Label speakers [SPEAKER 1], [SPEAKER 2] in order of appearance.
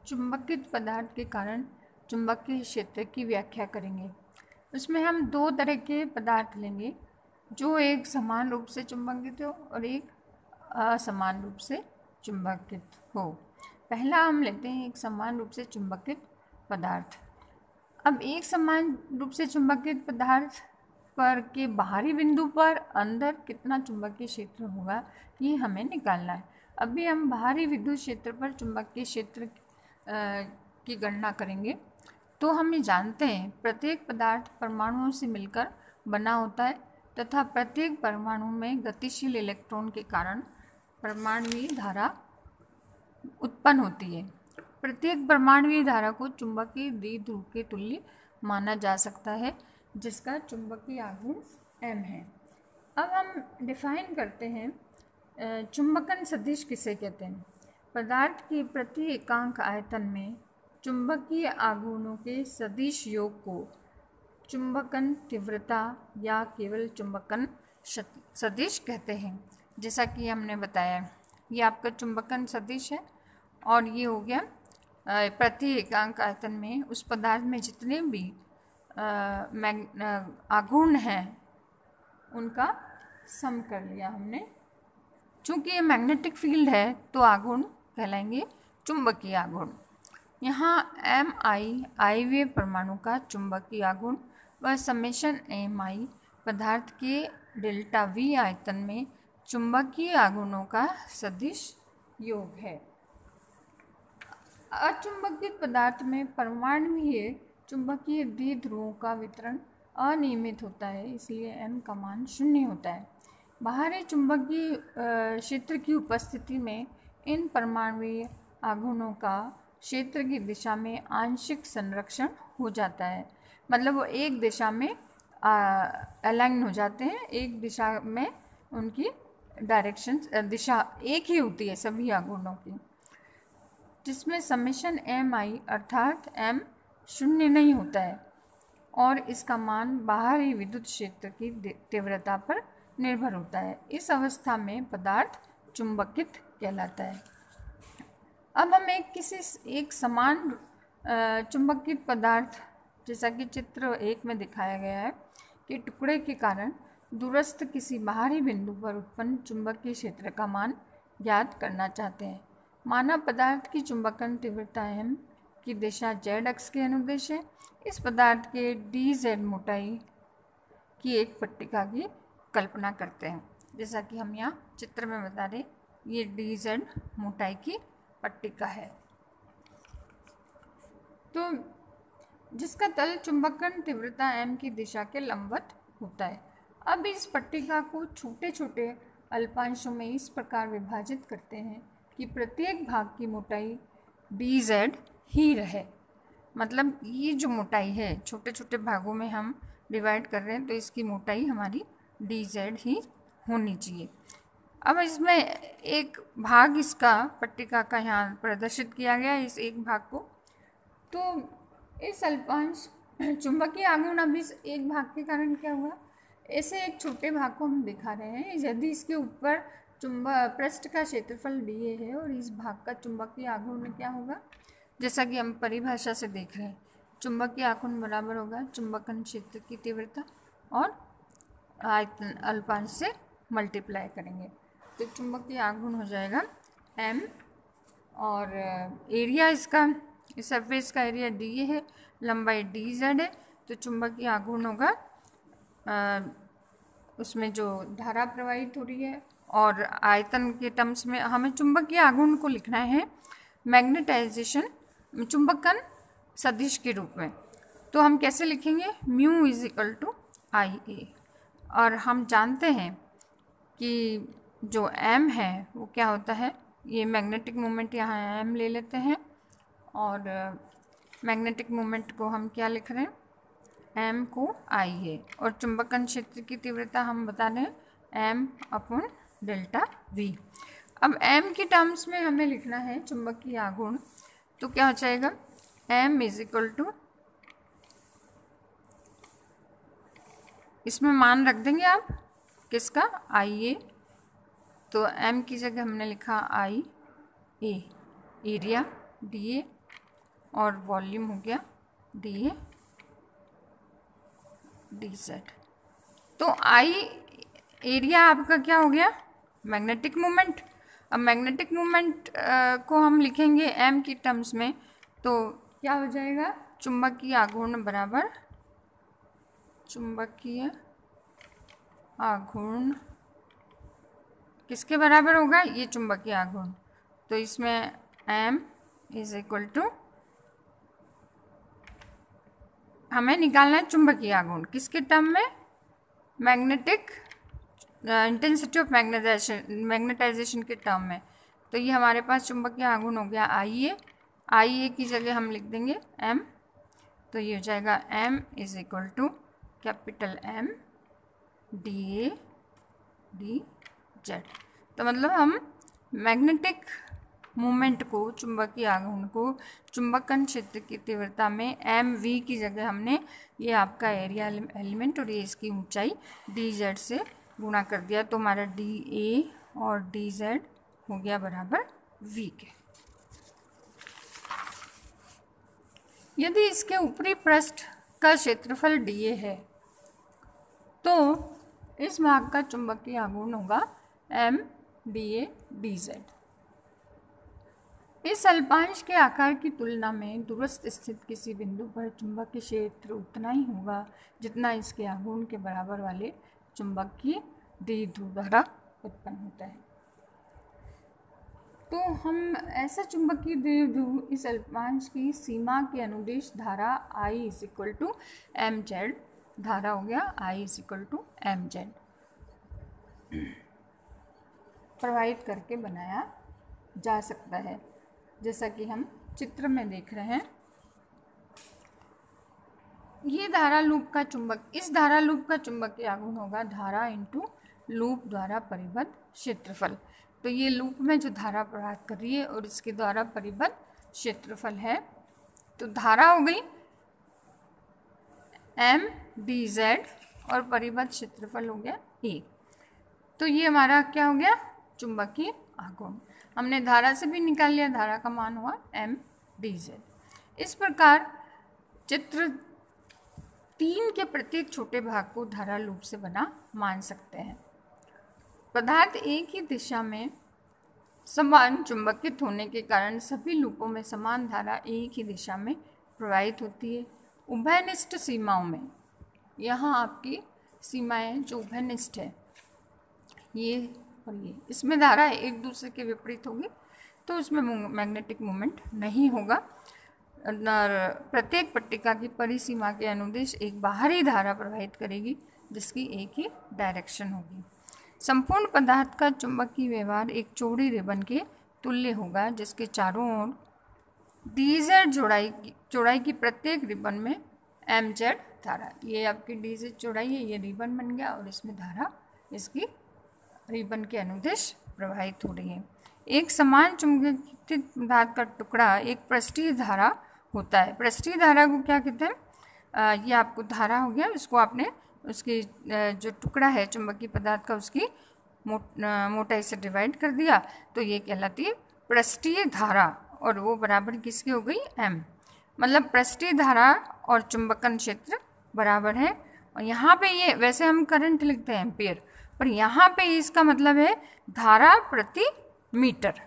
[SPEAKER 1] चुंबकित पदार्थ के कारण चुंबकीय क्षेत्र की व्याख्या करेंगे। उसमें हम दो तरह के पदार्थ लेंगे, जो एक समान रूप से चुंबकित हो और एक असमान रूप से चुंबकित हो। पहला हम लेते हैं एक समान रूप से चुंबकित पदार्थ। अब एक समान रूप से चुंबकित पदार्थ पर के बाहरी बिंदु पर अंदर कितना चुंबकीय क्षेत्र होगा, ये हमें निकालना है। अभी हम बाहरी विद्युत क्षेत्र पर चुंबकीय क्षेत्र की गणना करेंगे। तो हम ये जानते हैं प्रत्येक पदार्थ परमाणुओं से मिलकर बना होता है तथा प्रत्येक परमाणु में गतिशील इलेक्ट्रॉन के कारण परमाणुीय धारा उत्पन्न होती है। प्रत्येक परमाणुीय धारा को चुंबकीय द्विध्रुव के तुल्य माना जा सकता है, जिसका चुंबकीय आघूर्ण m है। अब हम डिफाइन करते हैं चुंबकन सदिश किसे कहते हैं। पदार्थ के प्रति एकांक आयतन में चुंबकीय आघूर्णों के सदिश योग को चुंबकन तीव्रता या केवल चुंबकन सदिश कहते हैं। जैसा कि हमने बताया, ये आपका चुंबकन सदिश है और ये हो गया प्रति एकांक आयतन में उस पदार्थ में जितने भी आघूर्ण हैं उनका सम कर लिया हमने। चूँकि ये मैग्नेटिक फील्ड है तो आघूर्ण कहलाएंगे चुंबकीय आघूर्ण। यहाँ एम आई वे परमाणु का चुंबकीय आघूर्ण व समेशन एम आई पदार्थ के डेल्टा वी आयतन में चुंबकीय आघूर्णों का सदिश योग है। अचुंबकित पदार्थ में परमाणुीय चुंबकीय द्विध्रुवों का वितरण अनियमित होता है, इसलिए m का मान 0 होता है। बाहरी चुंबकीय क्षेत्र की उपस्थिति में इन परमाणुीय आघूर्णों का क्षेत्र की दिशा में आंशिक संरक्षण हो जाता है। मतलब वो एक दिशा में अलाइन हो जाते हैं, एक दिशा में उनकी दिशा एक ही होती है सभी आघूर्णों की, जिसमें समेशन एम आई अर्थात m 0 नहीं होता है और इसका मान बाहरी विद्युत क्षेत्र की तीव्रता पर निर्भर होता है। इस अवस्था में पदार्थ चुंबकित कहलाता है। अब हम एक समान चुंबकित पदार्थ, जैसा कि चित्र 1 में दिखाया गया है, कि टुकड़े के कारण दूरस्थ किसी बाहरी बिंदु पर उत्पन्न चुंबकीय क्षेत्र का मान ज्ञात करना चाहते हैं। माना पदार्थ की चुंबकन तीव्रता m की दिशा z अक्ष के अनुदिश है। इस पदार्थ के dz मोटाई की एक पट्टिका की कल्पना करते हैं, जैसा कि हम यहाँ चित्र में बता रहे, ये dz मोटाई की पट्टिका है, तो जिसका तल चुंबकन तीव्रता m की दिशा के लंबवत होता है। अब इस पट्टिका को छोटे छोटे अल्पांशों में इस प्रकार विभाजित करते हैं कि प्रत्येक भाग की मोटाई dz ही रहे। मतलब ये जो मोटाई है छोटे छोटे भागों में हम डिवाइड कर रहे हैं, तो इसकी मोटाई हमारी dz ही होनी चाहिए। अब इसमें एक भाग इसका पट्टिका का यहाँ प्रदर्शित किया गया है, इस एक भाग को। तो इस अल्पांश चुंबकीय आघूर्ण अब इस एक भाग के कारण क्या हुआ, ऐसे एक छोटे भाग को हम दिखा रहे हैं। यदि इसके ऊपर पृष्ठ का क्षेत्रफल dA है और इस भाग का चुंबकीय आघूर्ण क्या होगा, जैसा कि हम परिभाषा से देख रहे हैं, चुंबकीय आघूर्ण बराबर होगा चुंबकन क्षेत्र की तीव्रता और आयतन अल्पांश से मल्टीप्लाई करेंगे, तो चुंबकीय आघूर्ण हो जाएगा m और एरिया इसका, इस सरफेस का एरिया dA है, लंबाई dz है, तो चुंबकीय आघूर्ण होगा उसमें जो धारा प्रवाहित हो रही है, और आयतन के टर्म्स में हमें चुंबकीय आघूर्ण को लिखना है मैग्नेटाइजेशन चुंबकन सदिश के रूप में। तो हम कैसे लिखेंगे, mu is equal to IA, और हम जानते हैं कि जो m है वो क्या होता है, ये मैग्नेटिक मोमेंट यहाँ m ले लेते हैं और मैग्नेटिक मोमेंट को हम क्या लिख रहे हैं, m को I है, और चुंबकन क्षेत्र की तीव्रता हम बता रहे हैं m अपॉन डेल्टा v। अब m की टर्म्स में हमें लिखना है चुंबकीय आघूर्ण, तो क्या हो जाएगा, m इज इक्वल टू, इसमें मान रख देंगे आप किसका, IA, तो m की जगह हमने लिखा IA, एरिया dA और वॉल्यूम हो गया dA dz। तो I एरिया आपका क्या हो गया, मैग्नेटिक मोमेंट। अब मैग्नेटिक मोमेंट को हम लिखेंगे m की टर्म्स में, तो क्या हो जाएगा, चुंबकीय आघूर्ण बराबर चुंबकीय आघूर्ण किसके बराबर होगा, ये चुंबकीय आघूर्ण। तो इसमें m इज इक्वल टू, हमें निकालना है चुंबकीय आघूर्ण किसके टर्म में, मैग्नेटिक इंटेंसिटी ऑफ मैग्नेटाइजेशन के टर्म में। तो ये हमारे पास चुंबकीय आघूर्ण हो गया IA की जगह हम लिख देंगे m। तो ये हो जाएगा m is equal to capital M dA dz। तो मतलब हम मैग्नेटिक मूवमेंट को, चुंबकीय आघूर्ण को चुंबकन क्षेत्र की तीव्रता में mv की जगह हमने ये आपका एरिया एलिमेंट और ये इसकी ऊंचाई dz से गुणा कर दिया। तो हमारा dA और dz हो गया बराबर v के। यदि इसके ऊपरी पृष्ठ का क्षेत्रफल dA है तो इस भाग का चुंबकीय आघूर्ण होगा m dA dz। इस अल्पांश के आकार की तुलना में दूरस्थ स्थित किसी बिंदु पर चुंबकीय क्षेत्र उतना ही होगा जितना इसके आघूर्ण के बराबर वाले चुंबकीय द्विध्रुव द्वारा उत्पन्न होता है। तो हम ऐसा चुंबकीय द्विध्रुव इस अल्पांश की सीमा के अनुदिश धारा I is equal to mz, धारा हो गया I is equal to mz, प्रवाहित करके बनाया जा सकता है, जैसा कि हम चित्र में देख रहे हैं। ये धारा लूप का चुंबक, इस धारा लूप का चुंबकीय आघूर्ण होगा धारा इंटू लूप द्वारा परिबद्ध क्षेत्रफल। तो ये लूप में जो धारा प्रवाहित कर रही है और इसके द्वारा परिबद्ध क्षेत्रफल है। तो धारा हो गई m dz और परिबद्ध क्षेत्रफल हो गया A। तो ये हमारा क्या हो गया, चुंबकीय आघूर्ण। हमने धारा से भी निकाल लिया, धारा का मान हुआ m dz। इस प्रकार चित्र 3 के प्रत्येक छोटे भाग को धारा लूप से बना मान सकते हैं। पदार्थ एक ही दिशा में समान चुंबकित होने के कारण सभी लूपों में समान धारा एक ही दिशा में प्रवाहित होती है। उभयनिष्ठ सीमाओं में, यहाँ आपकी सीमाएं जो उभयनिष्ठ है, ये और ये, इसमें धारा एक दूसरे के विपरीत होगी, तो उसमें मैग्नेटिक मोमेंट नहीं होगा। और प्रत्येक पट्टिका की परिसीमा के अनुदिश एक बाहरी धारा प्रवाहित करेगी जिसकी एक ही डायरेक्शन होगी। संपूर्ण पदार्थ का चुंबकीय व्यवहार एक चौड़ी रिबन के तुल्य होगा जिसके चारों ओर dz चौड़ाई की प्रत्येक रिबन में mz धारा, ये आपकी dz चौड़ाई है, ये रिबन बन गया और इसमें धारा इसकी रिबन के अनुदिश प्रवाहित हो रही है। एक समान चुंबकित पदार्थ का टुकड़ा एक पृष्ठीय धारा होता है। पृष्ठीय धारा को क्या कहते हैं, ये आपको धारा हो गया, इसको आपने उसकी जो टुकड़ा है चुंबकीय पदार्थ का उसकी मोटाई से डिवाइड कर दिया, तो ये कहलाती है पृष्ठीय धारा, और वो बराबर किसकी हो गई, m। मतलब पृष्ठीय धारा और चुंबकन क्षेत्र बराबर है। और यहाँ पे ये, वैसे हम करंट लिखते हैं एम्पियर, पर यहाँ पे इसका मतलब है धारा प्रति मीटर।